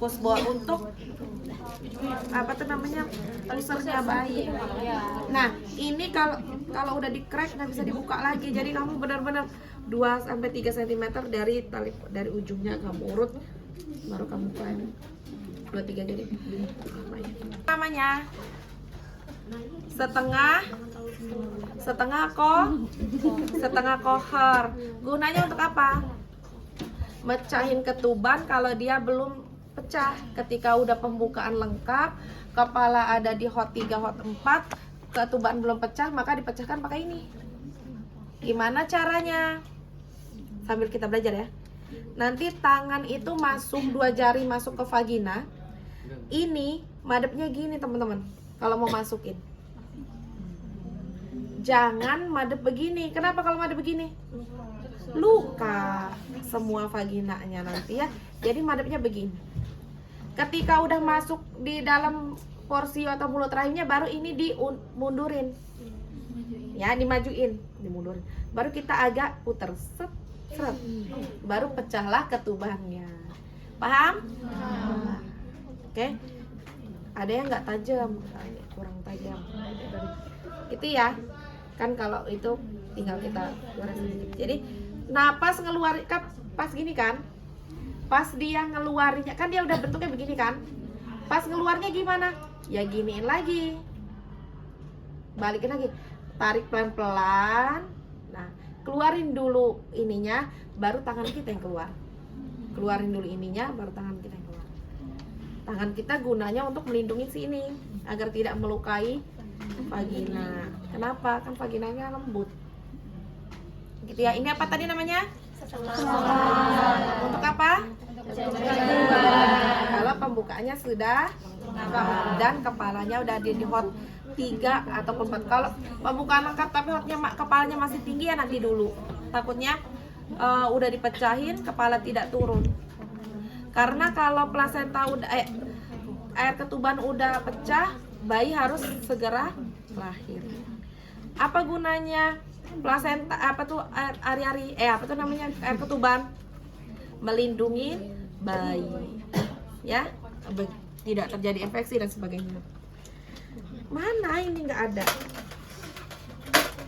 Kusbol untuk apa tuh namanya, usernya bayi. Nah ini kalau udah di crack nggak bisa dibuka lagi, jadi kamu benar-benar 2-3 cm dari tali, dari ujungnya kamu urut, baru kamu klem 2-3. Jadi namanya setengah kohor. Gunanya untuk apa? Mecahin ketuban kalau dia belum pecah. Ketika udah pembukaan lengkap, kepala ada di hot 3, hot 4, ketuban belum pecah, maka dipecahkan pakai ini. Gimana caranya? Sambil kita belajar ya. Nanti tangan itu masuk, 2 jari masuk ke vagina. Ini madepnya gini teman-teman. Kalau mau masukin, jangan madep begini. Kenapa kalau madep begini? Luka semua vaginanya nanti ya. Jadi madepnya begini. Ketika udah masuk di dalam porsi atau mulut rahimnya, baru ini dimundurin. Ya, dimajuin, dimundurin. Baru kita agak puter, set, seret. Baru pecahlah ketubannya. Paham? Oke. Ada yang nggak tajam, kurang tajam. Itu ya. Kan kalau itu tinggal kita goreng sedikit. Jadi napas ngeluarin kan pas gini kan, pas dia ngeluarinnya kan dia udah bentuknya begini kan, pas ngeluarnya gimana ya, giniin lagi, balikin lagi, tarik pelan-pelan. Nah keluarin dulu ininya, baru tangan kita yang keluar. Keluarin dulu ininya, baru tangan kita yang keluar. Tangan kita gunanya untuk melindungi sini agar tidak melukai vagina. Kenapa? Kan vaginanya lembut gitu ya. Ini apa tadi namanya? Untuk apa? Kalau pembukaannya sudah dan kepalanya udah di hot 3 atau 4. Kalau pembukaan lengkap tapi hotnya kepalanya masih tinggi ya, nanti dulu. Takutnya udah dipecahin kepala tidak turun. Karena kalau plasenta udah air ketuban udah pecah, bayi harus segera lahir. Apa gunanya plasenta, apa tuh ari-ari, apa tuh namanya, air ketuban? Melindungi bayi ya, tidak terjadi infeksi dan sebagainya. Mana ini nggak ada,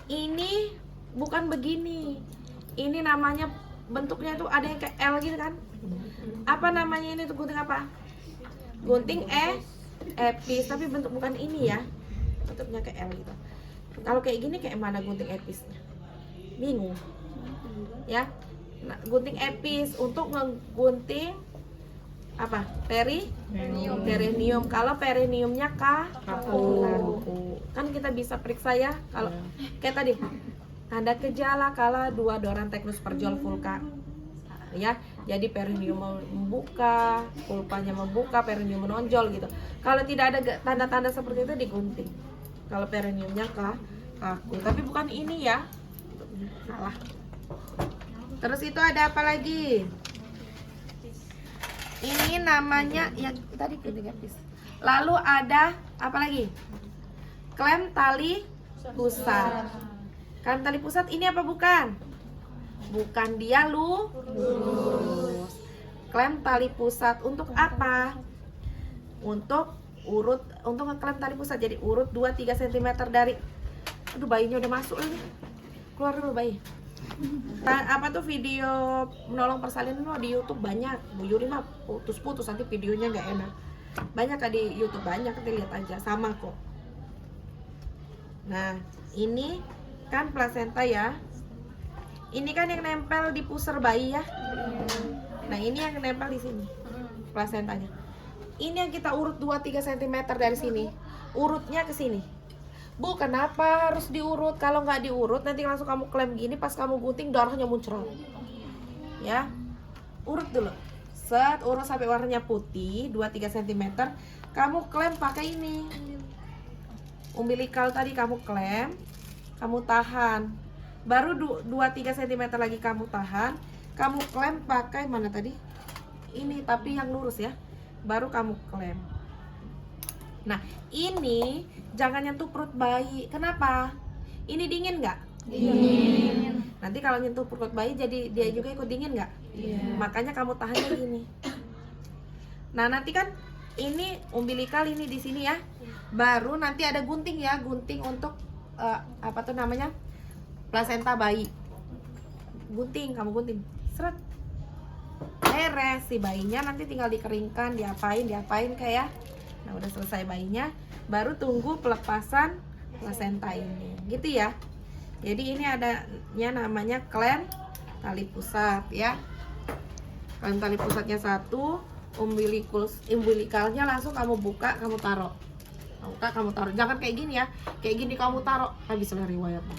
ini bukan begini, ini namanya bentuknya tuh ada yang kayak L gitu kan. Apa namanya ini tuh, gunting apa? Gunting epis, tapi bentuk bukan ini ya, bentuknya kayak L gitu. Kalau kayak gini kayak mana gunting episnya? Bingung ya. Nah, gunting epis untuk ngegunting apa? Perineum. Kalau perineumnya kaku. Kan kita bisa periksa ya. Kalau kayak tadi, tanda gejala kala 2 Dorantegnus perjol vulka. Ya, jadi perineum membuka, pulpanya membuka, perineum menonjol gitu. Kalau tidak ada tanda-tanda seperti itu, digunting. Kalau perineumnya kaku, tapi bukan ini ya, salah. Terus itu ada apa lagi? Ini namanya yang tadi epis. Lalu ada apa lagi? Klem tali pusat. Klem tali pusat ini apa bukan? Bukan, dia lurus. Klem tali pusat untuk apa? Untuk urut, untuk ngeklem tali pusat. Jadi urut 2-3 cm dari, aduh bayinya udah masuk lagi. Keluar dulu bayi. Apa tuh video menolong persalinan di YouTube banyak. Bu Yuri mah putus-putus, nanti videonya nggak enak. Banyak kan di YouTube, banyak, nanti lihat aja, sama kok. Nah ini kan plasenta ya. Ini kan yang nempel di pusar bayi ya. Nah ini yang nempel di sini plasentanya. Ini yang kita urut 2-3 cm dari sini. Urutnya ke sini. Bu, kenapa harus diurut? Kalau nggak diurut nanti langsung kamu klem gini, pas kamu gunting darahnya muncrat. Ya, urut dulu. Set, urut sampai warnanya putih 2-3 cm. Kamu klem pakai ini. Umbilikal tadi kamu klem, kamu tahan. Baru 2-3 cm lagi kamu tahan. Kamu klem pakai mana tadi? Ini tapi yang lurus ya. Baru kamu klem. Nah ini jangan nyentuh perut bayi. Kenapa? Ini dingin nggak? Dingin. Nanti kalau nyentuh perut bayi jadi dia juga ikut dingin nggak? Makanya kamu tahannya gini. Nah nanti kan ini umbilikal ini di sini ya. Baru nanti ada gunting ya, gunting untuk apa tuh namanya, plasenta bayi. Gunting, kamu gunting, seret, beres. Si bayinya nanti tinggal dikeringkan, diapain kayak. Nah udah selesai bayinya, baru tunggu pelepasan plasenta ini, gitu ya. Jadi ini adanya namanya klem tali pusat ya. Klem tali pusatnya satu, umbilikalnya langsung kamu buka, kamu taruh. Jangan kayak gini ya, kayak gini kamu taruh, habis lah riwayatnya.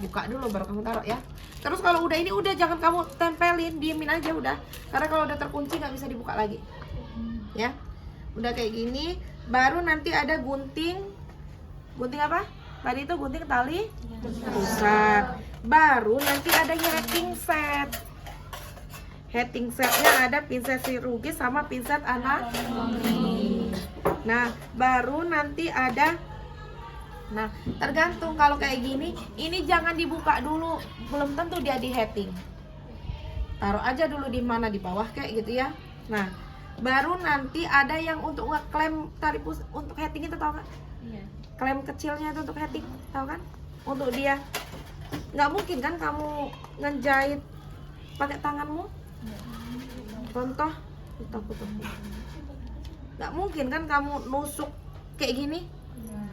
Buka dulu baru kamu taruh ya. Terus kalau udah ini udah jangan kamu tempelin, diemin aja udah. Karena kalau udah terkunci nggak bisa dibuka lagi. Ya, udah kayak gini, baru nanti ada gunting apa? Tadi itu gunting tali pusat. Baru nanti ada heating set. Heating setnya ada pinset chirurgis sama pinset anatomi. Nah, baru nanti ada. Nah, tergantung kalau kayak gini, ini jangan dibuka dulu, belum tentu dia di heating. Taruh aja dulu di mana, di bawah kayak gitu ya. Nah, baru nanti ada yang untuk ngeklem tali pusat untuk heating itu, tahu kan? Iya. Klem kecilnya itu untuk heating, tahu kan? Untuk dia nggak mungkin kan kamu ngejahit pakai tanganmu. Contoh, nggak mungkin kan kamu nusuk kayak gini,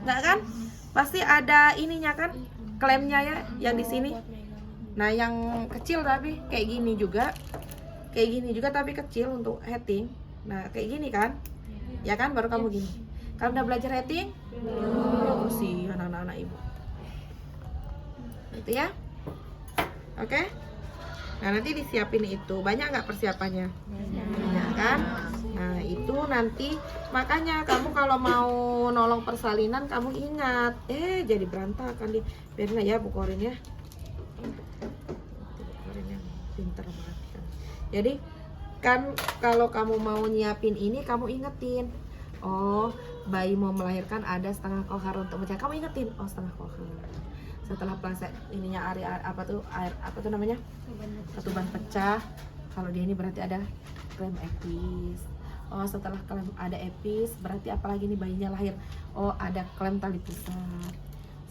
nggak kan? Pasti ada ininya kan, klemnya ya, yang di sini. Nah yang kecil tapi kayak gini juga tapi kecil untuk heating. Nah kayak gini kan, ya kan, baru kamu gini. Kalau udah belajar heating, sih anak-anak ibu, gitu ya, oke? Nah nanti disiapin itu, banyak nggak persiapannya? Banyak kan? Nah itu nanti, makanya kamu kalau mau nolong persalinan kamu ingat, jadi berantakan dia. Biarin ya Bu Korin ya. Bu Korin yang pinter banget kan. Jadi kan kalau kamu mau nyiapin ini kamu ingetin, oh bayi mau melahirkan ada setengah kohar untuk mencari. Kamu ingetin, oh setengah kohar. Setelah plasenta ininya air apa tuh namanya, ketuban pecah, kalau dia ini berarti ada klem epis. Oh setelah klem ada epis berarti apalagi nih bayinya lahir, oh ada klem tali pusat.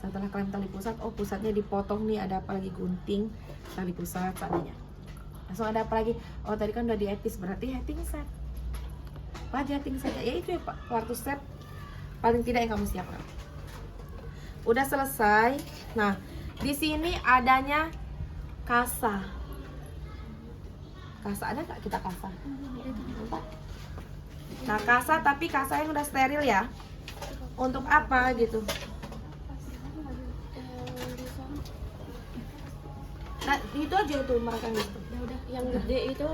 Setelah klem tali pusat, oh pusatnya dipotong nih, ada apa lagi, gunting tali pusat seandainya. Langsung ada apa lagi, oh tadi kan udah di epis berarti heating set. Apa aja heating set ya, itu ya Pak, waktu set paling tidak yang kamu siapkan. Udah selesai. Nah, di sini adanya kasa. Kasa ada nggak kita kasa? Nah, kasa tapi kasa yang udah steril ya. Untuk apa gitu? Nah, itu aja itu mereka gitu. Yang gede itu.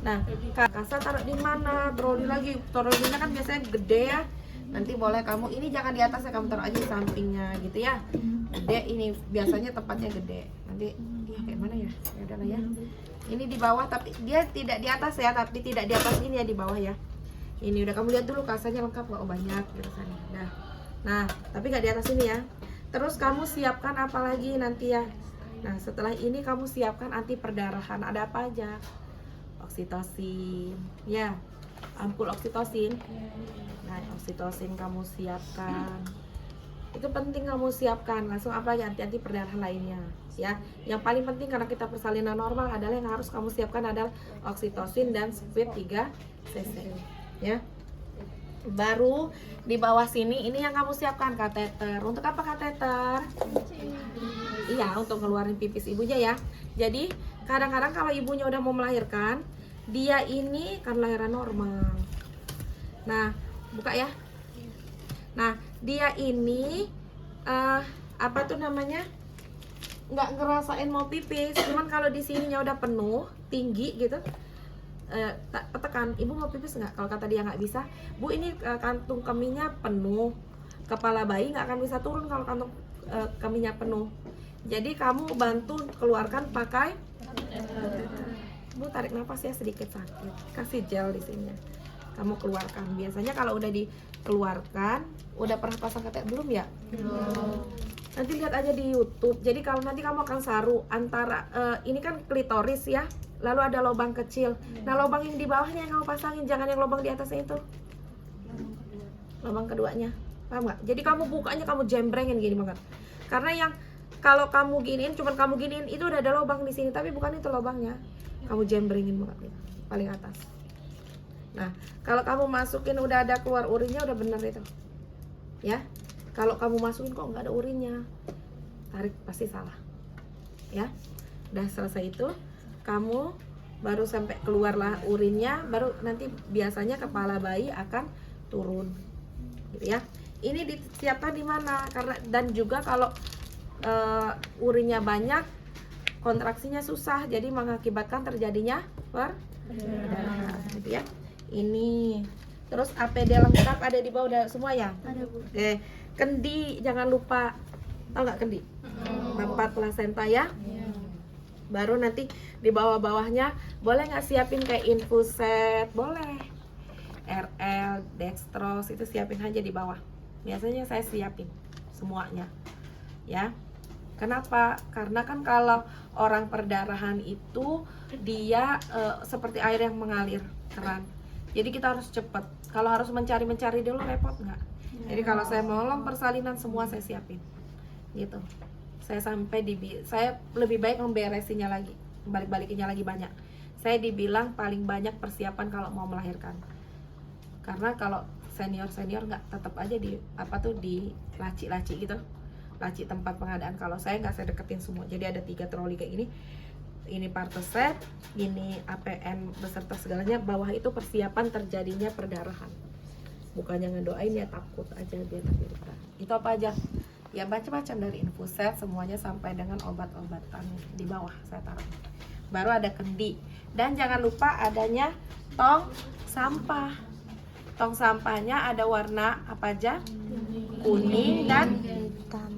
Nah, kasa taruh di mana? Troli lagi. Trolinya kan biasanya gede ya. Nanti boleh kamu, ini jangan di atas ya, kamu taruh aja di sampingnya gitu ya. Gede ini biasanya tempatnya gede. Nanti ya kayak mana ya? Ya udahlah ya. Ini di bawah tapi dia tidak di atas ya, tapi tidak di atas ini ya, di bawah ya. Ini udah kamu lihat dulu kasanya lengkap nggak? Oh banyak gitu kan. Nah, tapi nggak di atas ini ya. Terus kamu siapkan apa lagi nanti ya? Nah, setelah ini kamu siapkan anti perdarahan. Ada apa aja? Oksitosin. Ya. Ampul oksitosin. Nah, oksitosin kamu siapkan. Itu penting kamu siapkan. Langsung apa ya, anti perdarahan lainnya ya. Yang paling penting karena kita persalinan normal adalah yang harus kamu siapkan adalah oksitosin dan squid 3 cc ya. Baru di bawah sini ini yang kamu siapkan kateter. Untuk apa kateter? Iya, untuk ngeluarin pipis ibunya ya. Jadi kadang-kadang kalau ibunya udah mau melahirkan, dia ini kan lahiran normal. Nah, buka ya. Nah, dia ini apa tuh namanya, nggak ngerasain mau pipis. Cuman kalau di sininya udah penuh, tinggi gitu, tekan, ibu mau pipis nggak? Kalau kata dia nggak bisa, bu ini kantung kemihnya penuh, kepala bayi nggak akan bisa turun kalau kantung kemihnya penuh. Jadi kamu bantu keluarkan pakai bu, tarik nafas ya, sedikit sakit, kasih gel di sini. Kamu keluarkan. Biasanya kalau udah dikeluarkan, udah pernah pasang kateter belum ya? Nanti lihat aja di YouTube. Jadi kalau nanti kamu akan saru antara ini kan klitoris ya, lalu ada lubang kecil. Nah, lubang yang di bawahnya yang kamu pasangin, jangan yang lubang di atasnya itu. Lubang keduanya, paham nggak? Jadi kamu bukanya kamu jembrengin gini banget. Karena yang kalau kamu giniin, cuman kamu giniin itu udah ada lubang di sini, tapi bukan itu lubangnya. Kamu jembrengin banget gitu, paling atas. Nah, kalau kamu masukin udah ada keluar urinnya, udah bener itu. Ya. Kalau kamu masukin kok nggak ada urinnya, tarik pasti salah. Ya. Udah selesai itu, kamu baru sampai keluarlah urinnya, baru nanti biasanya kepala bayi akan turun. Gitu ya. Ini disiapkan di mana? Karena dan juga kalau urinnya banyak, kontraksinya susah, jadi mengakibatkan terjadinya perdarahan. Gitu ya. Ini terus APD lengkap ada di bawah, udah semua ya? Ada, Bu. Oke, kendi jangan lupa, tau nggak kendi? Tempat plasenta ya. Baru nanti di bawah-bawahnya boleh nggak siapin kayak infuset, boleh. RL, dextrose itu siapin aja di bawah. Biasanya saya siapin semuanya, ya. Kenapa? Karena kan kalau orang perdarahan itu dia seperti air yang mengalir keran. Jadi kita harus cepat. Kalau harus mencari dulu repot nggak? Jadi kalau saya menolong persalinan semua saya siapin, gitu. Saya saya lebih baik memberesinya lagi, balik-balikinnya lagi banyak. Saya dibilang paling banyak persiapan kalau mau melahirkan. Karena kalau senior nggak, tetap aja di di laci gitu, laci tempat pengadaan. Kalau saya nggak, saya deketin semua. Jadi ada 3 troli kayak gini. Ini partoset, ini APN beserta segalanya. Bawah itu persiapan terjadinya perdarahan. Bukannya ngedoain ya, takut aja biar terjadi. Itu apa aja? Ya macam-macam, dari infuset semuanya sampai dengan obat-obatan di bawah saya taruh. Baru ada kendi. Dan jangan lupa adanya tong sampah. Tong sampahnya ada warna apa aja? Kuning dan hitam.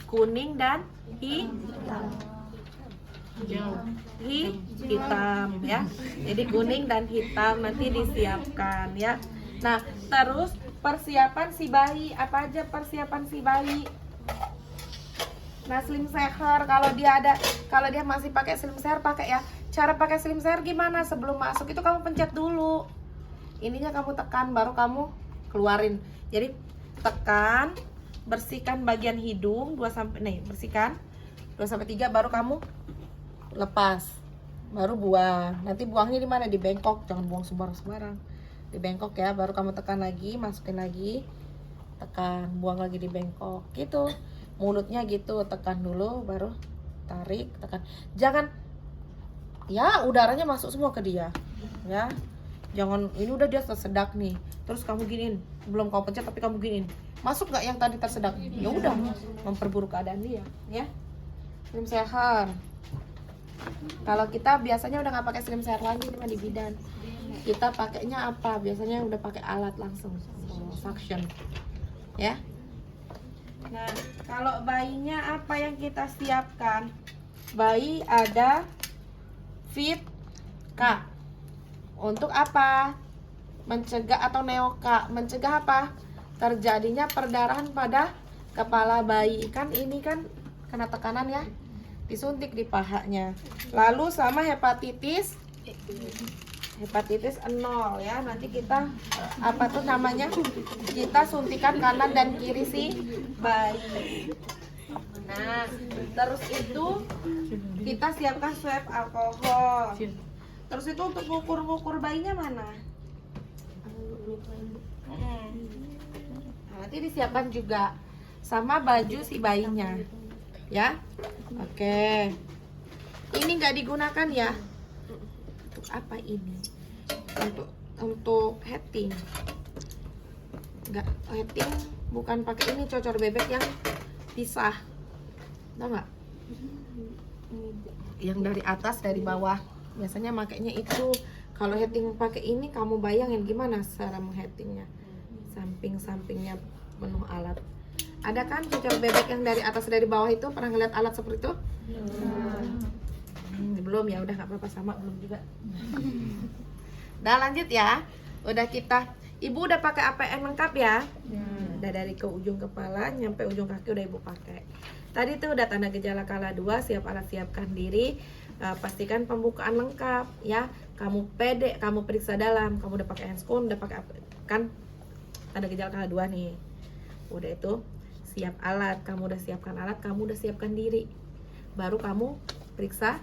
Kuning dan hitam. Hitam ya. Jadi kuning dan hitam nanti disiapkan ya. Nah, terus persiapan si bayi, apa aja persiapan si bayi? Nah, slim seher kalau dia masih pakai slim seher, pakai ya. Cara pakai slim seher gimana? Sebelum masuk itu kamu pencet dulu. Ininya kamu tekan, baru kamu keluarin. Jadi tekan, bersihkan bagian hidung 2 bersihkan 2-3, baru kamu lepas, baru buang. Nanti buangnya di mana? Di bengkok, jangan buang sembarang. Di bengkok ya, baru kamu tekan lagi, masukin lagi, tekan, buang lagi di bengkok. Gitu. Mulutnya gitu, tekan dulu, baru tarik, tekan. Jangan ya udaranya masuk semua ke dia. Ya. Jangan ini udah dia tersedak nih. Terus kamu giniin, belum kamu pencet tapi kamu giniin. Masuk nggak yang tadi tersedak? Ya udah, memperburuk keadaan dia, ya. Slim seher. Kalau kita biasanya udah nggak pakai slim seher lagi di bidan. Kita pakainya apa? Biasanya udah pakai alat langsung, suction. Ya. Nah, kalau bayinya apa yang kita siapkan? Bayi ada fit K. Untuk apa? Mencegah atau neoka. Mencegah apa? Terjadinya perdarahan pada kepala bayi. Kan ini kan kena tekanan ya. Disuntik di pahanya. Lalu sama hepatitis 0 ya. Nanti kita apa tuh namanya? Kita suntikan kanan dan kiri si bayi. Nah, terus itu kita siapkan swab alkohol. Terus itu untuk ngukur bayinya mana? Nah, nanti disiapkan juga sama baju si bayinya, ya. Oke. Ini nggak digunakan ya? Untuk apa ini? Untuk heading. Nggak, heading bukan pakai ini cocor bebek yang pisah, tau nggak? Yang dari atas dari bawah. Biasanya makainya itu. Kalau heading pakai ini, kamu bayangin gimana cara mengheadingnya. Samping-sampingnya penuh alat. Ada kan cocor bebek yang dari atas dari bawah itu? Pernah ngeliat alat seperti itu? Belum ya, udah nggak apa-apa, sama belum juga. Udah lanjut ya. Udah Ibu udah pakai APN lengkap ya? Udah dari ke ujung kepala nyampe ujung kaki udah Ibu pakai. Tadi tuh udah tanda gejala kala 2, siap alat siapkan diri. pastikan pembukaan lengkap ya. Kamu pede, kamu periksa dalam, kamu udah pakai handscoon, udah pakai kan tanda gejala KH2 nih. Udah itu siap alat, kamu udah siapkan alat, kamu udah siapkan diri. Baru kamu periksa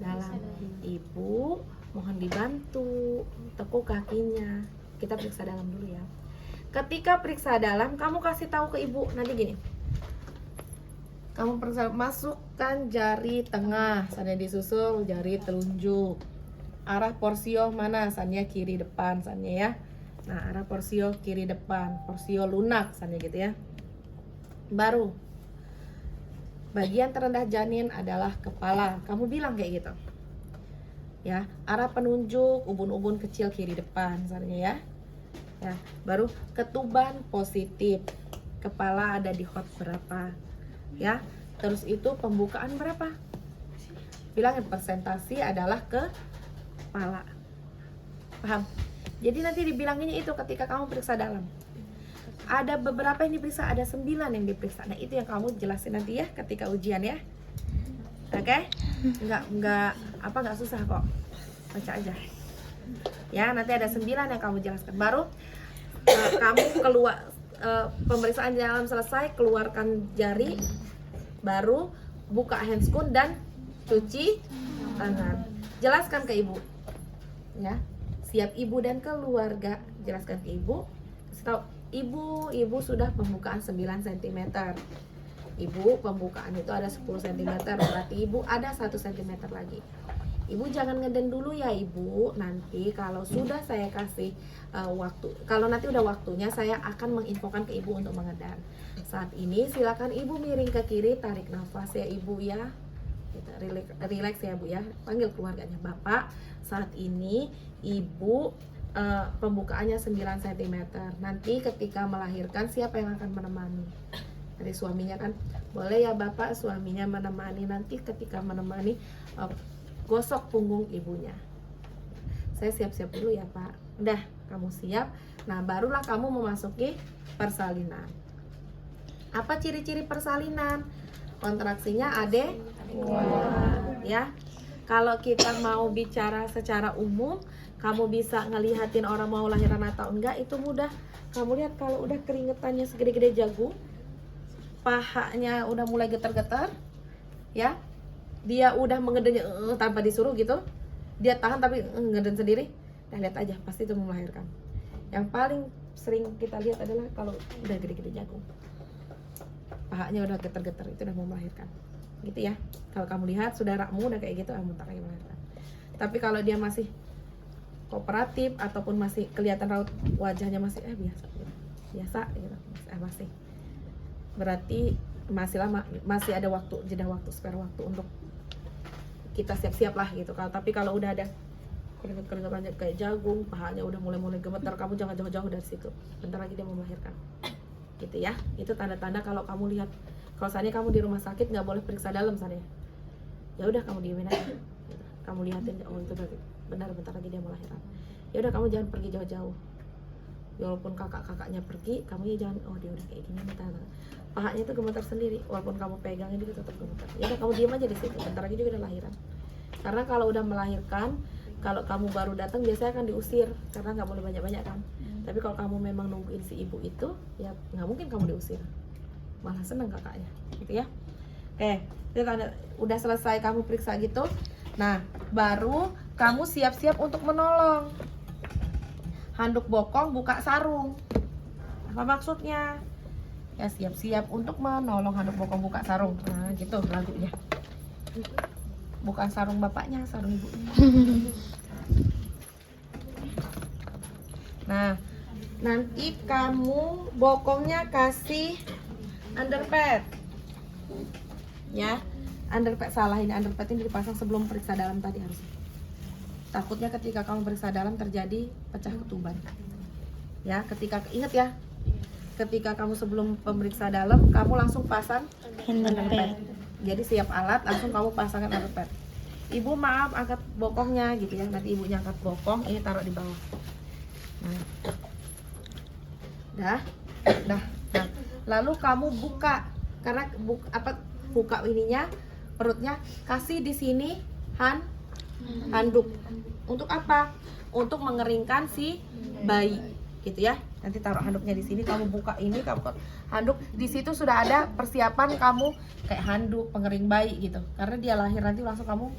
dalam. Ibu mohon dibantu tekuk kakinya. Kita periksa dalam dulu ya. Ketika periksa dalam, kamu kasih tahu ke ibu nanti gini. Kamu periksa, masukkan jari tengah, sana disusul jari telunjuk. Arah porsio mana? Sannya kiri depan, sannya ya. Nah, arah porsio kiri depan, porsio lunak, sannya gitu ya. Baru bagian terendah janin adalah kepala. Kamu bilang kayak gitu. Ya, arah penunjuk ubun-ubun kecil kiri depan, sannya ya. Ya, baru ketuban positif. Kepala ada di hot berapa? Ya. Terus itu pembukaan berapa? Bilangin persentasi adalah kepala. Paham? Jadi nanti dibilanginnya itu ketika kamu periksa dalam. Ada beberapa yang diperiksa, ada 9 yang diperiksa. Nah, itu yang kamu jelasin nanti ya ketika ujian ya. Oke? Enggak susah kok. Baca aja. Ya, nanti ada 9 yang kamu jelaskan. Baru kamu keluar pemeriksaan dalam selesai, keluarkan jari, baru buka handscoon dan cuci tangan. Jelaskan ke ibu. Ya. Siap ibu dan keluarga, jelaskan ke ibu. Kasih tahu, ibu sudah pembukaan 9 cm. Ibu pembukaan itu ada 10 cm, berarti ibu ada 1 cm lagi. Ibu jangan ngeden dulu ya ibu. Nanti kalau sudah saya kasih waktu, kalau nanti udah waktunya saya akan menginfokan ke ibu untuk mengedan. Saat ini silakan ibu miring ke kiri, tarik nafas ya ibu ya. Kita relax ya bu ya. Panggil keluarganya. Bapak, saat ini ibu pembukaannya 9 cm. Nanti ketika melahirkan siapa yang akan menemani? Dari suaminya kan, boleh ya bapak suaminya menemani. Nanti ketika menemani gosok punggung ibunya. Saya siap-siap dulu ya pak. Udah, kamu siap. Nah, barulah kamu memasuki persalinan. Apa ciri-ciri persalinan? Kontraksinya ade ya. Kalau kita mau bicara secara umum, kamu bisa ngelihatin orang mau lahiran atau enggak, itu mudah. Kamu lihat kalau udah keringetannya segede-gede jagung, pahanya udah mulai getar-getar, ya, dia udah mengedennya tanpa disuruh gitu, dia tahan tapi ngeden sendiri. Nah, lihat aja, pasti itu mau melahirkan. Yang paling sering kita lihat adalah kalau udah gede-gede jagung, pahanya udah getar-getar, itu udah mau melahirkan, gitu ya. Kalau kamu lihat saudaramu udah kayak gitu, bentar lagi melahirkan. Tapi kalau dia masih kooperatif ataupun masih kelihatan raut wajahnya masih biasa gitu, masih, berarti masih lama, masih ada waktu, jeda waktu, spare waktu untuk kita siap-siap lah gitu. Tapi kalau udah ada keringet-keringet kayak jagung, pahanya udah mulai gemetar, kamu jangan jauh-jauh dari situ, bentar lagi dia mau melahirkan, gitu ya. Itu tanda-tanda kalau kamu lihat. Kalau misalnya kamu di rumah sakit nggak boleh periksa dalam misalnya, ya udah kamu diemin aja gitu. Kamu lihatin, oh itu berarti benar, bentar lagi dia mau melahirkan. Ya udah, kamu jangan pergi jauh-jauh. Walaupun kakak-kakaknya pergi, kamu ya jangan, oh dia udah kayak gini nih, pahanya itu gemetar sendiri, walaupun kamu pegangin dia tetap gemetar. Ya udah, kamu diam aja di situ, bentar lagi juga udah lahiran. Karena kalau udah melahirkan, kalau kamu baru datang biasanya akan diusir karena nggak boleh banyak-banyak kan. Tapi kalau kamu memang nungguin si ibu itu, ya nggak mungkin kamu diusir, malah seneng kakaknya, gitu ya. Oke, udah selesai kamu periksa gitu. Nah, baru kamu siap-siap untuk menolong. Handuk bokong, buka sarung. Apa maksudnya? Ya, siap-siap untuk menolong, handuk bokong, buka sarung. Nah, gitu lagunya. Bukan sarung bapaknya, sarung ibunya. Nah, nanti kamu bokongnya kasih underpad. Ya, underpad salah, ini underpad ini dipasang sebelum periksa dalam tadi harusnya. Takutnya ketika kamu periksa dalam terjadi pecah ketuban. Ya, ketika ingat ya, ketika kamu sebelum pemeriksa dalam, kamu langsung pasang underpad. Jadi siap alat, langsung kamu pasangkan underpad. Ibu maaf angkat bokongnya gitu ya. Nanti ibunya angkat bokong, ini taruh di bawah. Nah, dah. Lalu kamu buka, karena buka ininya, perutnya, kasih di sini handuk. Untuk apa? Untuk mengeringkan si bayi, gitu ya. Nanti taruh handuknya di sini, kamu buka ini, kamu buka handuk. Di situ sudah ada persiapan kamu kayak handuk pengering bayi gitu. Karena dia lahir nanti langsung kamu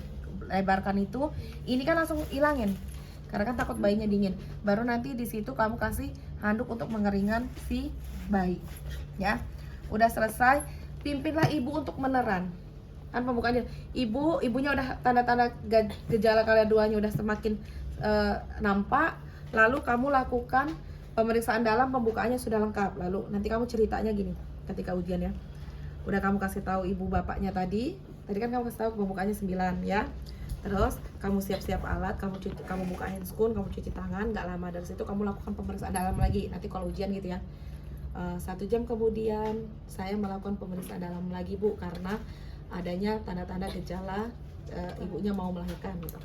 lebarkan itu. Ini kan langsung hilangin. Karena kan takut bayinya dingin. Baru nanti di situ kamu kasih handuk untuk mengeringan si bayi. Ya. Udah selesai, pimpinlah ibu untuk meneran. Kan pembukaannya ibunya udah tanda-tanda gejala kalian duanya udah semakin nampak, lalu kamu lakukan pemeriksaan dalam, pembukaannya sudah lengkap. Lalu nanti kamu ceritanya gini ketika ujian ya, udah kamu kasih tahu ibu bapaknya tadi kan kamu kasih tahu pembukaannya 9 ya. Terus kamu siap-siap alat, kamu buka handscoon, kamu cuci tangan, nggak lama dari situ kamu lakukan pemeriksaan dalam lagi. Nanti kalau ujian gitu ya, 1 jam kemudian saya melakukan pemeriksaan dalam lagi Bu, karena adanya tanda-tanda gejala ibunya mau melahirkan gitu.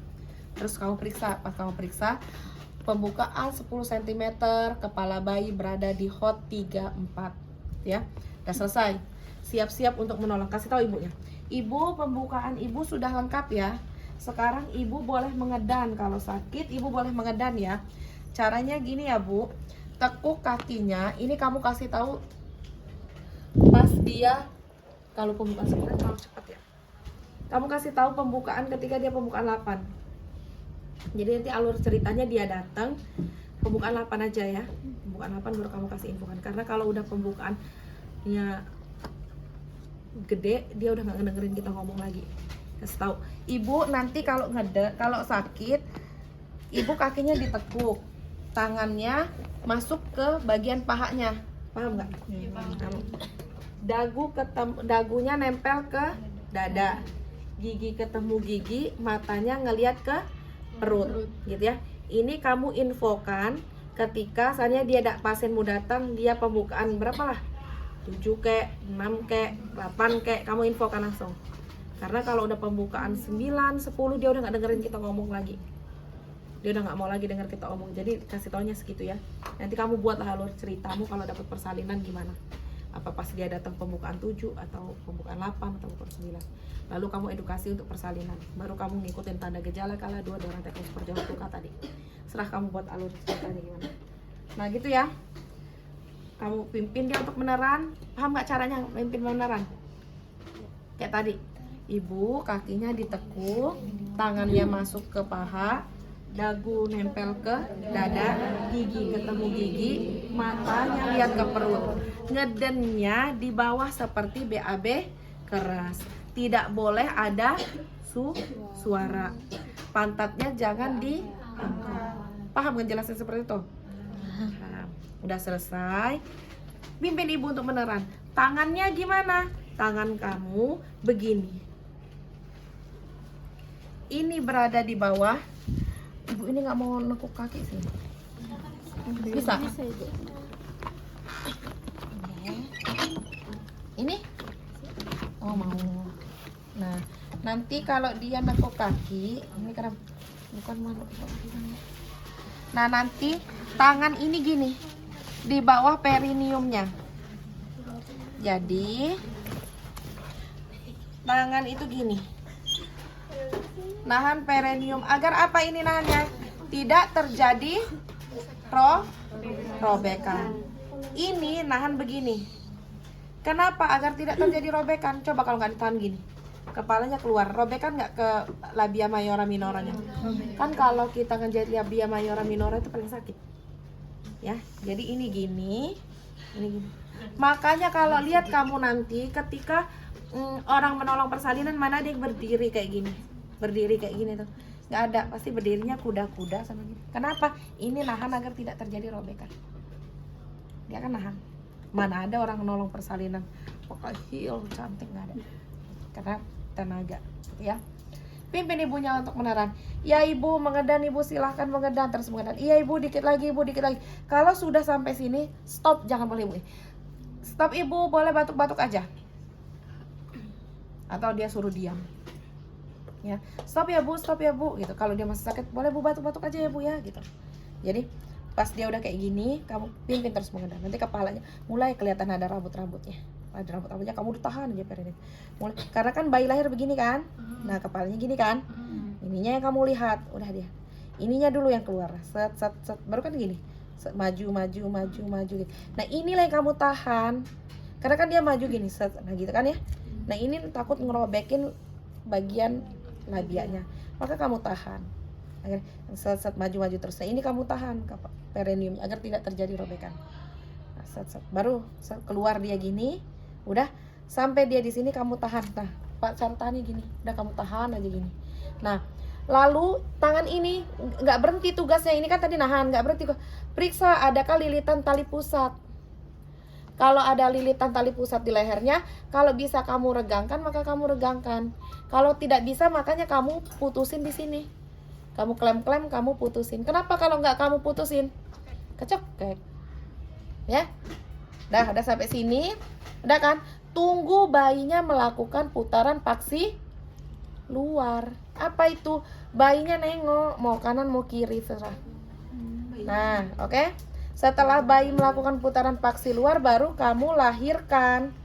Terus kamu periksa, pas kamu periksa pembukaan 10 cm, kepala bayi berada di hot 34 ya. Udah selesai. Siap-siap untuk menolong. Kasih tahu ibunya. Ibu, pembukaan ibu sudah lengkap ya. Sekarang ibu boleh mengedan, kalau sakit ibu boleh mengedan ya. Caranya gini ya Bu. Tekuk kakinya, ini kamu kasih tahu pas dia, kalau pembukaan 9 terlalu cepat ya. Kamu kasih tahu pembukaan ketika dia pembukaan 8. Jadi nanti alur ceritanya dia datang pembukaan 8 aja ya. Pembukaan 8 baru kamu kasih infokan. Karena kalau udah pembukaannya gede, dia udah nggak ngedengerin kita ngomong lagi. Kasih tahu. Ibu nanti kalau kalau sakit, ibu kakinya ditekuk, tangannya masuk ke bagian pahanya. Paham nggak? Iya, paham. Dagunya nempel ke dada, gigi ketemu gigi, matanya ngelihat ke perut, gitu ya. Ini kamu infokan ketika misalnya pasienmu datang, dia pembukaan berapa lah, 7 kek, 6 kek, 8 kek, kamu infokan langsung. Karena kalau udah pembukaan 9, 10 dia udah nggak dengerin kita ngomong lagi. Dia udah nggak mau lagi denger kita omong. Jadi kasih taunya segitu ya. Nanti kamu buatlah alur ceritamu kalau dapat persalinan gimana. Apa pas dia datang pembukaan 7 atau pembukaan 8 atau pembukaan 9. Lalu kamu edukasi untuk persalinan. Baru kamu ngikutin tanda gejala kala 2 dorong teknik seperti waktu tadi. Serah kamu buat alur ceritanya gimana. Nah gitu ya. Kamu pimpin dia untuk meneran. Paham nggak caranya pimpin meneran? Kayak tadi. Ibu kakinya ditekuk, tangannya masuk ke paha, dagu nempel ke dada, gigi ketemu gigi, matanya lihat ke perut. Ngedennya di bawah seperti BAB keras. Tidak boleh ada suara. Pantatnya jangan diangkat. Paham kan jelasin seperti itu? Nah, udah selesai. Pimpin ibu untuk meneran. Tangannya gimana? Tangan kamu begini. Ini berada di bawah. Ibu ini nggak mau nekuk kaki sih. Bisa? Ini? Oh mau. Nah, nanti kalau dia nekuk kaki, ini karena bukan makhluk. Nah, nanti tangan ini gini, di bawah perineumnya. Jadi tangan itu gini. Nahan perineum. Agar apa ini nahannya? Tidak terjadi robekan. Ini nahan begini. Kenapa? Agar tidak terjadi robekan. Coba kalau nggak ditahan gini, kepalanya keluar. Robekan nggak ke labia mayora minoranya? Kan kalau kita ngejahit labia mayora minora itu paling sakit. Ya, jadi ini gini, ini gini. Makanya kalau lihat kamu nanti ketika orang menolong persalinan, mana ada yang berdiri kayak gini? Berdiri kayak gini tuh nggak ada, pasti berdirinya kuda-kuda sama gini. Kenapa? Ini nahan agar tidak terjadi robekan. Dia kan nahan. Mana ada orang menolong persalinan pakai heel cantik, nggak ada. Karena tenaga ya. Pimpin ibunya untuk meneran. Ya ibu mengedan, ibu silahkan mengedan, terus mengedan. Iya ibu, dikit lagi ibu, dikit lagi. Kalau sudah sampai sini stop, jangan boleh ibu. Stop ibu, boleh batuk-batuk aja. Atau dia suruh diam. Ya, stop ya bu gitu. Kalau dia masih sakit boleh bu batuk-batuk aja ya bu ya gitu. Jadi pas dia udah kayak gini, kamu pimpin terus mengedan. Nanti kepalanya mulai kelihatan ada rambut-rambutnya. Ada rambut-rambutnya, kamu ditahan aja perineum. Mulai, karena kan bayi lahir begini kan. Nah kepalanya gini kan. ininya yang kamu lihat, udah dia. Ininya dulu yang keluar, set set set, baru kan gini, set, maju gitu. Nah inilah yang kamu tahan, karena kan dia maju gini, set, nah gitu kan ya. Nah ini takut ngerobekin bagian labianya, maka kamu tahan, agar set set maju terus. Nah ini kamu tahan perineum agar tidak terjadi robekan. Nah, set set, baru set, keluar dia gini, udah sampai dia di sini kamu tahan. Nah Pak Santani gini, udah kamu tahan aja gini. Nah lalu tangan ini nggak berhenti tugasnya, ini kan tadi nahan, nggak berhenti. Periksa adakah lilitan tali pusat. Kalau ada lilitan tali pusat di lehernya, kalau bisa kamu regangkan maka kamu regangkan. Kalau tidak bisa makanya kamu putusin di sini. Kamu klem-klem, kamu putusin. Kenapa kalau nggak kamu putusin? Kecekek. Ya, udah sampai sini, udah kan? Tunggu bayinya melakukan putaran paksi luar. Apa itu? Bayinya nengok, mau kanan mau kiri serah. Nah, oke. Setelah bayi melakukan putaran paksi luar, baru kamu lahirkan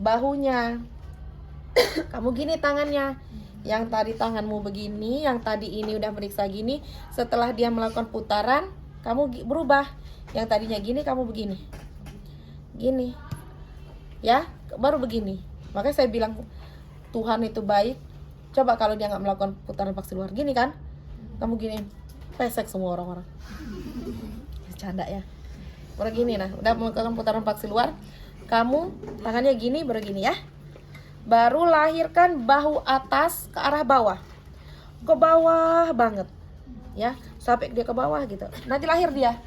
bahunya. Kamu gini tangannya. Yang tadi tanganmu begini, yang tadi ini udah meriksa gini. Setelah dia melakukan putaran, kamu berubah. Yang tadinya gini, kamu begini. Gini. Ya, baru begini. Makanya saya bilang Tuhan itu baik. Coba kalau dia nggak melakukan putaran paksi luar, gini kan? Kamu gini, pesek semua orang-orang. Canda ya. Baru gini, nah, udah melakukan putaran paksi luar, kamu tangannya gini, baru gini ya. Baru lahirkan bahu atas ke arah bawah, ke bawah banget, ya, sampai dia ke bawah gitu. Nanti lahir dia,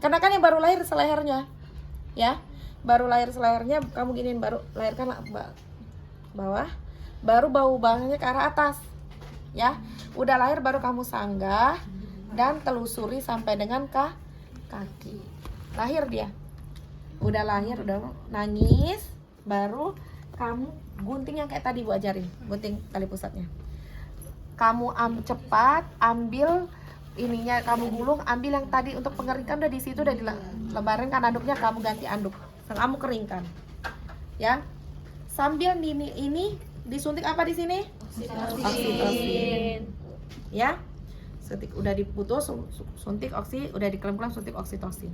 karena kan yang baru lahir selehernya, ya, baru lahir selehernya, kamu giniin, baru lahirkan bawah. Baru bahu bawahnya ke arah atas, ya. Udah lahir baru kamu sanggah dan telusuri sampai dengan kaki. Lahir dia, udah lahir, udah nangis, baru kamu gunting yang kayak tadi Bu ajarin, gunting tali pusatnya. Kamu cepat ambil ininya, kamu gulung, ambil yang tadi untuk pengeringkan udah di situ, udah dilebarin kan anduknya, kamu ganti anduk, kamu keringkan, ya. Sambil ini disuntik apa di sini? Oksitosin. Ya. Suntik udah diputus, suntik udah diklem-klem, suntik oksitosin.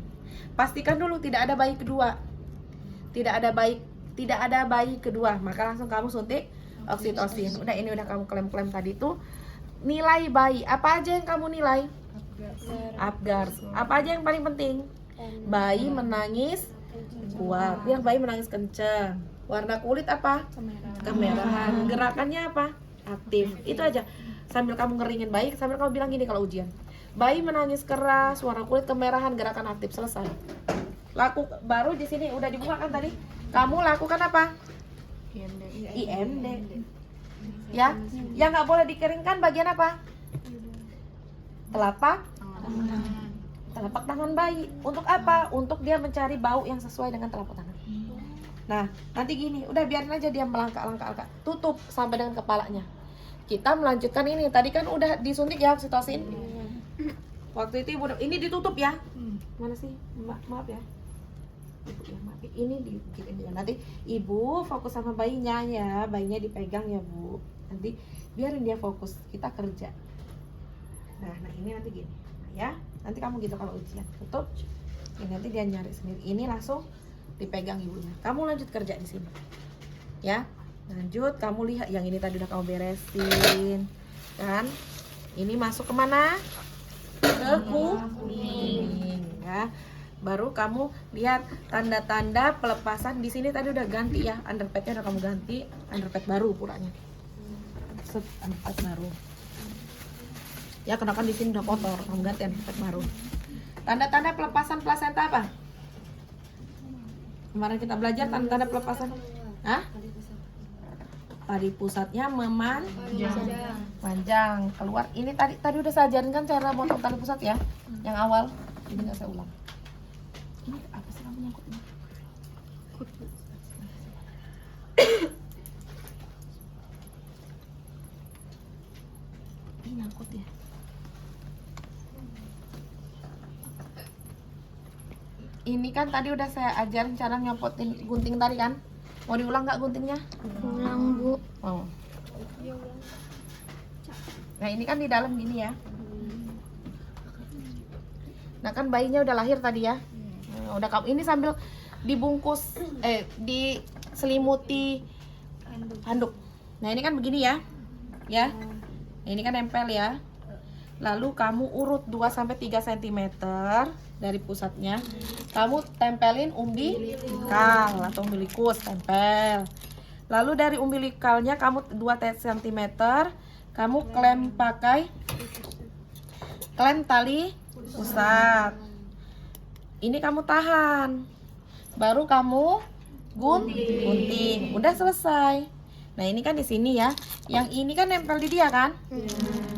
Pastikan dulu tidak ada bayi kedua. Tidak ada bayi kedua, maka langsung kamu suntik oksitosin. Udah ini udah kamu klem-klem tadi tuh. Nilai bayi, apa aja yang kamu nilai? Apgars. Apa aja yang paling penting? Bayi menangis kuat, biar bayi menangis kenceng. Warna kulit apa? Kemerahan. Gerakannya apa? Aktif. Itu aja. Sambil kamu ngeringin bayi, sambil kamu bilang gini kalau ujian. Bayi menangis keras, warna kulit kemerahan, gerakan aktif, selesai. Baru di sini udah dibuka kan tadi. Kamu lakukan apa? IMD. Ya. Yang nggak boleh dikeringkan bagian apa? Telapak tangan bayi. Untuk apa? Untuk dia mencari bau yang sesuai dengan telapak tangan. Nah, nanti gini, udah biarin aja dia melangkah-langkah, tutup sampai dengan kepalanya. Kita melanjutkan ini, tadi kan udah disuntik ya oksitosin. Waktu itu ibu, ini ditutup ya. Mana sih? Maaf ya. Maaf, ini digini ya. Nanti ibu fokus sama bayinya ya, bayinya dipegang ya Bu. Nanti biarin dia fokus, kita kerja. Nah ini nanti gini, ya. Nanti kamu gitu kalau ujian, tutup. Ini nanti dia nyari sendiri. Ini langsung dipegang ibunya. Kamu lanjut kerja di sini, ya. Lanjut, kamu lihat yang ini tadi udah kamu beresin, kan? Ini masuk kemana? Ke kuping, ya. Baru kamu lihat tanda-tanda pelepasan di sini tadi udah ganti ya, underpadnya udah kamu ganti, underpad baru pulanya. Underpad baru. Ya, karena kan di sini udah kotor, kamu ganti underpad baru. Tanda-tanda pelepasan plasenta apa? Kemarin kita belajar tanda-tanda pelepasan. Hah? Tadi pusatnya memanjang keluar. Ini tadi udah saya ajarin kan cara motong tali pusat ya, yang awal. Ini nggak saya ulang. Ini apa sih kamu nyangkut ini? Ini nyangkut ya. Ini kan tadi udah saya ajarin cara nyopotin gunting tadi kan. Mau diulang nggak guntingnya? Ulang Bu. Oh. Nah ini kan di dalam gini ya. Nah kan bayinya udah lahir tadi ya. Nah, udah kamu ini sambil dibungkus, diselimuti handuk. Nah ini kan begini ya, ya. Ini kan nempel ya. Lalu kamu urut 2-3 cm dari pusatnya. Kamu tempelin umbilikal atau umbilikus, tempel. Lalu dari umbilikalnya kamu 2 cm, kamu klem pakai klem tali pusat. Ini kamu tahan. Baru kamu gunting. Udah selesai. Nah, ini kan di sini ya. Yang ini kan nempel di dia kan?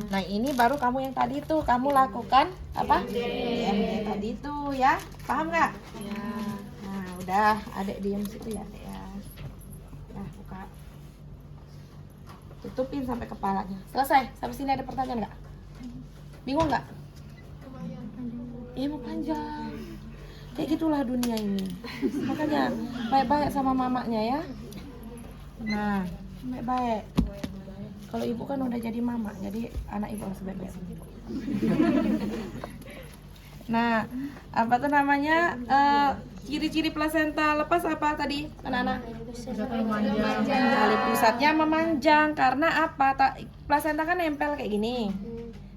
Nah, ini baru kamu yang tadi tuh kamu lakukan apa? DMD tadi tuh ya. Paham nggak? Ya. Nah, udah, Adek diam situ ya, Adek ya. Nah, buka. Tutupin sampai kepalanya. Selesai. Sampai sini ada pertanyaan nggak? Bingung nggak? Iya, mau panjang. Kayak gitulah dunia ini. Makanya baik-baik sama mamanya ya. Nah, baik-baik. Kalau ibu kan udah jadi mama, jadi anak ibu harus baik-baik. Nah, apa tuh namanya? Ciri-ciri plasenta lepas apa tadi, anak-anak? Tali pusatnya memanjang karena apa? Plasenta kan nempel kayak gini.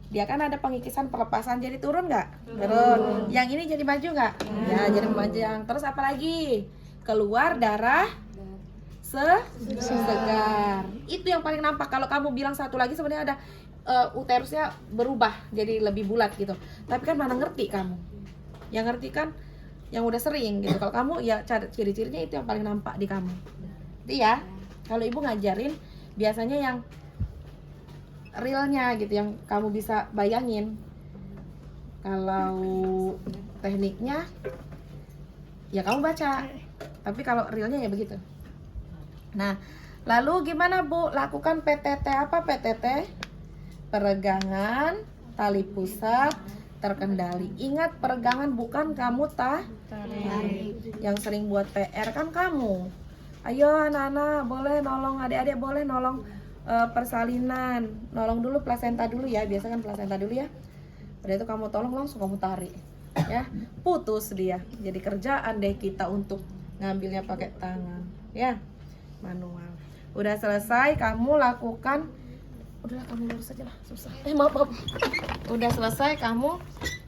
Dia kan ada pengikisan pelepasan, jadi turun nggak? Turun. Yang ini jadi maju nggak? Ya, jadi memanjang. Terus apa lagi? Keluar darah segar. Itu yang paling nampak. Kalau kamu bilang satu lagi sebenarnya ada uterusnya berubah jadi lebih bulat gitu. Tapi kan mana ngerti kamu? Yang ngerti kan yang udah sering gitu. Kalau kamu ya ciri-cirinya itu yang paling nampak di kamu. Jadi ya, kalau ibu ngajarin biasanya yang realnya gitu, yang kamu bisa bayangin. Kalau tekniknya ya kamu baca. Tapi kalau realnya ya begitu. Nah, lalu gimana Bu? Lakukan PTT apa PTT? Peregangan tali pusat terkendali. Ingat, peregangan bukan kamu tarik. Yang sering buat PR kan kamu. Ayo anak-anak boleh nolong, adik-adik boleh nolong persalinan. Nolong dulu plasenta dulu ya, biasa kan plasenta dulu ya. Udah itu kamu tolong langsung kamu tarik. Ya, putus dia. Jadi kerjaan deh kita untuk ngambilnya pakai tangan. Ya. Manual. Udah selesai kamu lakukan, udahlah kamu lurus aja lah, susah. Maaf. Udah selesai kamu,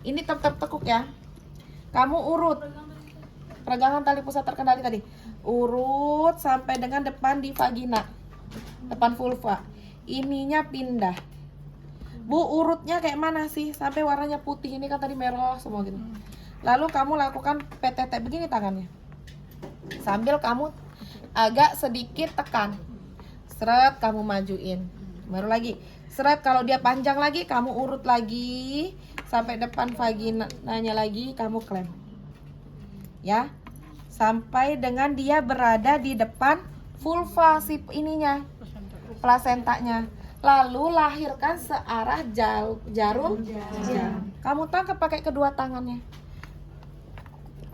ini tertekuk ya. Kamu urut peregangan tali pusat terkendali tadi. Urut sampai dengan depan di vagina, depan vulva. Ininya pindah. Bu, urutnya kayak mana sih sampai warnanya putih? Ini kan tadi merah semua gitu. Lalu kamu lakukan PTT begini tangannya. Sambil kamu agak sedikit tekan, seret kamu majuin, baru lagi seret. Kalau dia panjang lagi kamu urut lagi sampai depan vaginanya lagi, kamu klem ya sampai dengan dia berada di depan vulva si ininya, plasentanya. Lalu lahirkan searah jarum jam. Kamu tangkap pakai kedua tangannya,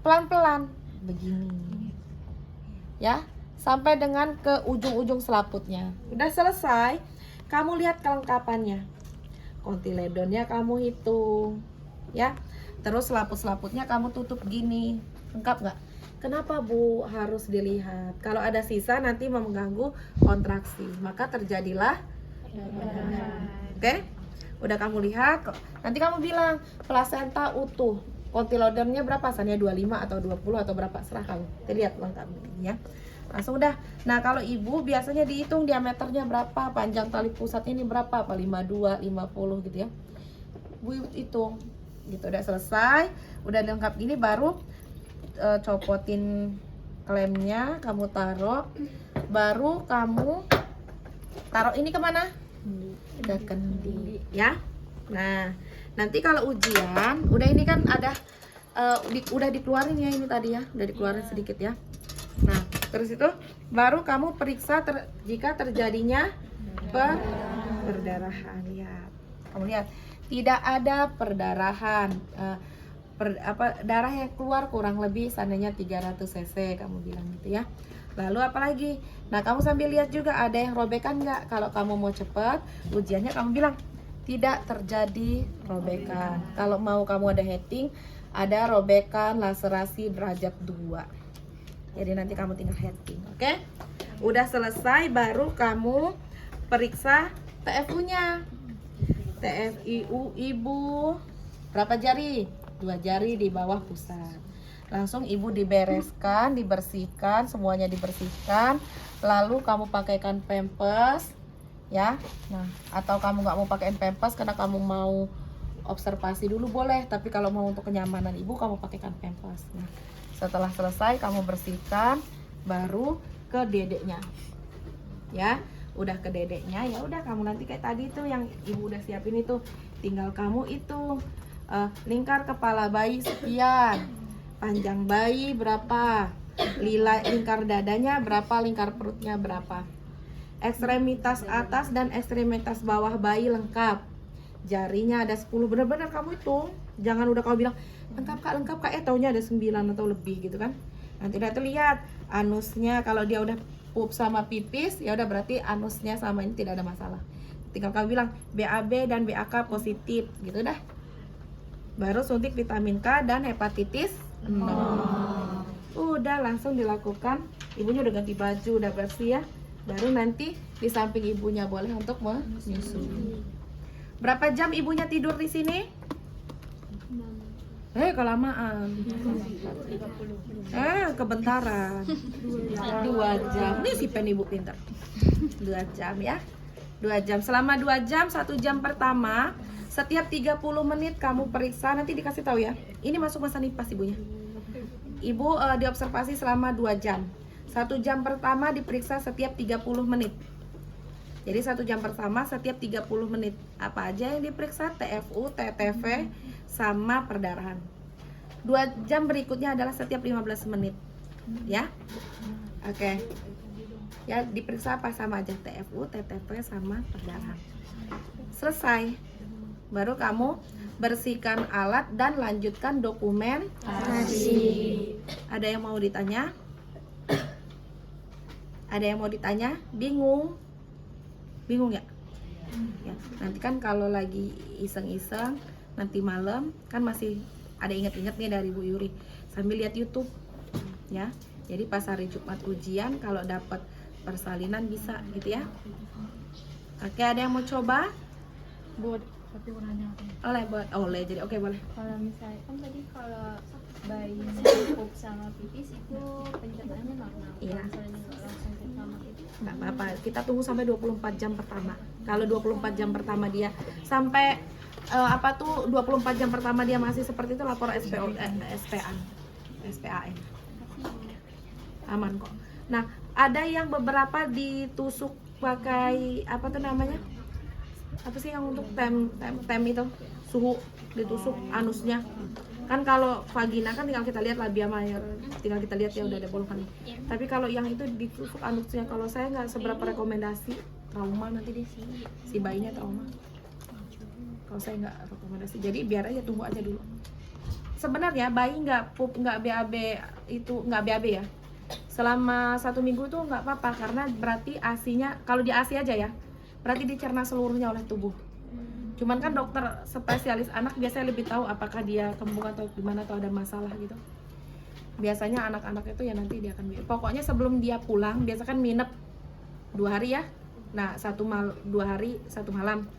pelan-pelan begini ya, sampai dengan ke ujung-ujung selaputnya. Udah selesai, kamu lihat kelengkapannya. Kontiledonnya kamu hitung ya. Terus selaput-selaputnya kamu tutup gini. Lengkap nggak? Kenapa Bu harus dilihat? Kalau ada sisa nanti mengganggu kontraksi, maka terjadilah Oke? Udah kamu lihat, nanti kamu bilang plasenta utuh. Kontiledonnya berapa? Asalnya 25 atau 20 atau berapa? Serah kamu. Kita lihat lengkap ya. Langsung udah. Nah, kalau ibu biasanya dihitung diameternya berapa, panjang tali pusat ini berapa, apa 52, 50 gitu ya. Bu hitung. Gitu udah selesai, udah lengkap gini baru copotin klemnya, kamu taruh. Baru kamu taruh ini kemana? Ke kendi ya. Nah, nanti kalau ujian, udah ini kan ada udah dikeluarin ya ini tadi ya, udah dikeluarin sedikit ya. Nah, terus itu baru kamu periksa jika terjadinya perdarahan ya. Kamu lihat tidak ada perdarahan, darah yang keluar kurang lebih seandainya 300 cc kamu bilang gitu ya. Lalu apalagi? Nah, kamu sambil lihat juga ada yang robekan nggak. Kalau kamu mau cepat ujiannya, kamu bilang tidak terjadi robekan. Kalau mau kamu ada heading, ada robekan laserasi derajat 2. Jadi nanti kamu tinggal heading, oke? Udah selesai, baru kamu periksa TFU-nya. TFU ibu berapa jari? 2 jari di bawah pusat. Langsung ibu dibereskan, dibersihkan, semuanya dibersihkan. Lalu kamu pakaikan pampers, ya. Nah, atau kamu nggak mau pakaiin pampers karena kamu mau observasi dulu boleh. Tapi kalau mau untuk kenyamanan ibu, kamu pakaikan pampers. Nah, setelah selesai kamu bersihkan, baru ke dedeknya, ya. Udah ke dedeknya, ya udah kamu nanti kayak tadi tuh yang ibu udah siapin itu, tinggal kamu itu lingkar kepala bayi sekian, panjang bayi berapa, lingkar dadanya berapa, lingkar perutnya berapa, ekstremitas atas dan ekstremitas bawah bayi lengkap, jarinya ada 10, benar-benar kamu hitung, jangan udah kamu bilang lengkap kak, taunya ada 9 atau lebih gitu kan. Nanti udah tuh lihat anusnya, kalau dia udah pup sama pipis, ya udah berarti anusnya sama ini tidak ada masalah. Tinggal kamu bilang BAB dan BAK positif gitu dah. Baru suntik vitamin K dan hepatitis 0. Udah langsung dilakukan. Ibunya udah ganti baju, udah bersih ya. Baru nanti di samping ibunya boleh untuk menyusui. Berapa jam ibunya tidur di sini? Kelamaan. Kebentaran. 2 jam. Ini si pen ibu pintar. 2 jam ya. 2 jam. Selama 2 jam, 1 jam pertama, setiap 30 menit kamu periksa, nanti dikasih tahu ya. Ini masuk masa nipas ibunya. Ibu diobservasi selama 2 jam. 1 jam pertama diperiksa setiap 30 menit. Jadi 1 jam pertama setiap 30 menit. Apa aja yang diperiksa? TFU, TTV, sama perdarahan. 2 jam berikutnya adalah setiap 15 menit. Ya. Oke. Ya, diperiksa apa sama aja, TFU, TTV, sama perdarahan. Selesai. Baru kamu bersihkan alat dan lanjutkan dokumentasi. Ada yang mau ditanya? Ada yang mau ditanya? Bingung? Bingung ya? Ya, nanti kan kalau lagi iseng-iseng nanti malam kan masih ada inget-inget nih dari Bu Yuri sambil lihat YouTube ya. Jadi pas hari Jumat ujian kalau dapat persalinan bisa gitu ya. Oke, ada yang mau coba? Buat tapi warnanya Oleh jadi oke boleh. kalau misalnya kan tadi kalau bayi pup sama pipis itu pencernaannya normal. Iya. Kalau misalnya nggak langsung pup sama pipis Nggak apa-apa, kita tunggu sampai 24 jam pertama. Kalau 24 jam pertama dia sampai 24 jam pertama dia masih seperti itu, lapor SPAN. Aman kok. Nah, ada yang beberapa ditusuk pakai apa tuh namanya? Apa sih yang untuk tem itu? Suhu ditusuk anusnya. Kan kalau vagina kan tinggal kita lihat labia major, tinggal kita lihat ya udah ada bolongan. Tapi kalau yang itu ditusuk anusnya, kalau saya nggak seberapa rekomendasi, trauma nanti si bayinya trauma. Kalau saya nggak rekomendasi, jadi biar aja tunggu aja dulu. Sebenarnya bayi nggak pup nggak BAB itu nggak BAB ya. Selama 1 minggu tuh nggak apa-apa karena berarti ASI-nya kalau di ASI aja ya, berarti dicerna seluruhnya oleh tubuh. Cuman kan dokter spesialis anak biasanya lebih tahu apakah dia kembung atau gimana atau ada masalah gitu. Biasanya anak-anak itu ya nanti dia akan pokoknya sebelum dia pulang biasa kan nginep 2 hari ya. Nah 2 hari 1 malam.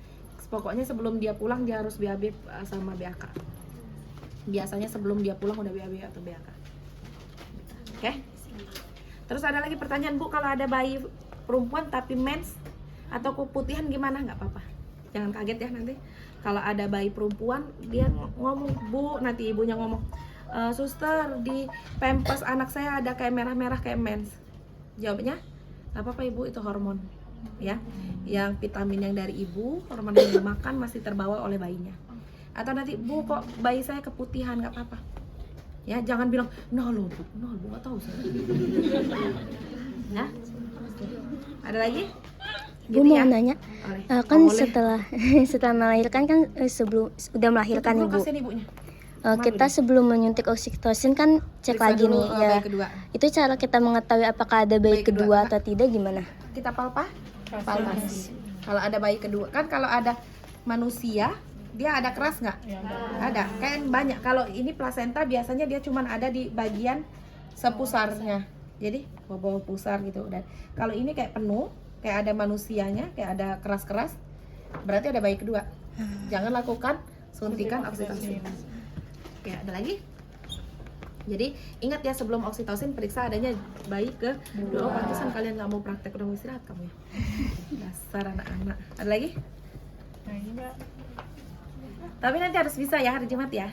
Pokoknya sebelum dia pulang dia harus BAB sama BAK. Biasanya sebelum dia pulang udah BAB atau BAK. Oke? Terus ada lagi pertanyaan Bu, kalau ada bayi perempuan tapi mens atau keputihan gimana? Nggak apa-apa. Jangan kaget ya nanti. Kalau ada bayi perempuan dia ngomong, Bu, nanti ibunya ngomong, suster di pampers anak saya ada kayak merah-merah kayak mens. Jawabnya, nggak apa-apa Ibu, itu hormon. Ya, yang vitamin yang dari ibu, hormon yang dimakan masih terbawa oleh bayinya. Atau nanti Bu kok bayi saya keputihan, nggak apa-apa. Ya, jangan bilang Bu nggak tahu saya. Ya, ada lagi? Bu mau nanya, kan boleh. setelah melahirkan kan sebelum udah melahirkan Itu dulu Ibu, kasihin ibunya. kita sebelum menyuntik oksitosin kan cek Periksa lagi dulu, nih ya. bayi kedua. Itu cara kita mengetahui apakah ada bayi Bayi kedua, kedua atau tidak gimana? Kita palpasi. Kalau ada bayi kedua kan, kalau ada manusia dia ada keras nggak? Ada, kan banyak. Kalau ini plasenta biasanya dia cuman ada di bagian sepusarnya, jadi bawah pusar gitu. Dan kalau ini kayak penuh, kayak ada manusianya, kayak ada keras-keras, berarti ada bayi kedua. Jangan lakukan suntikan oksitosin. Oke, ada lagi? Jadi ingat ya, sebelum oksitosin periksa adanya bayi ke dua. Pantesan kalian nggak mau praktek, udah mau istirahat kamu ya. Dasar anak-anak. Ada lagi? Tapi nanti harus bisa ya hari Jumat ya.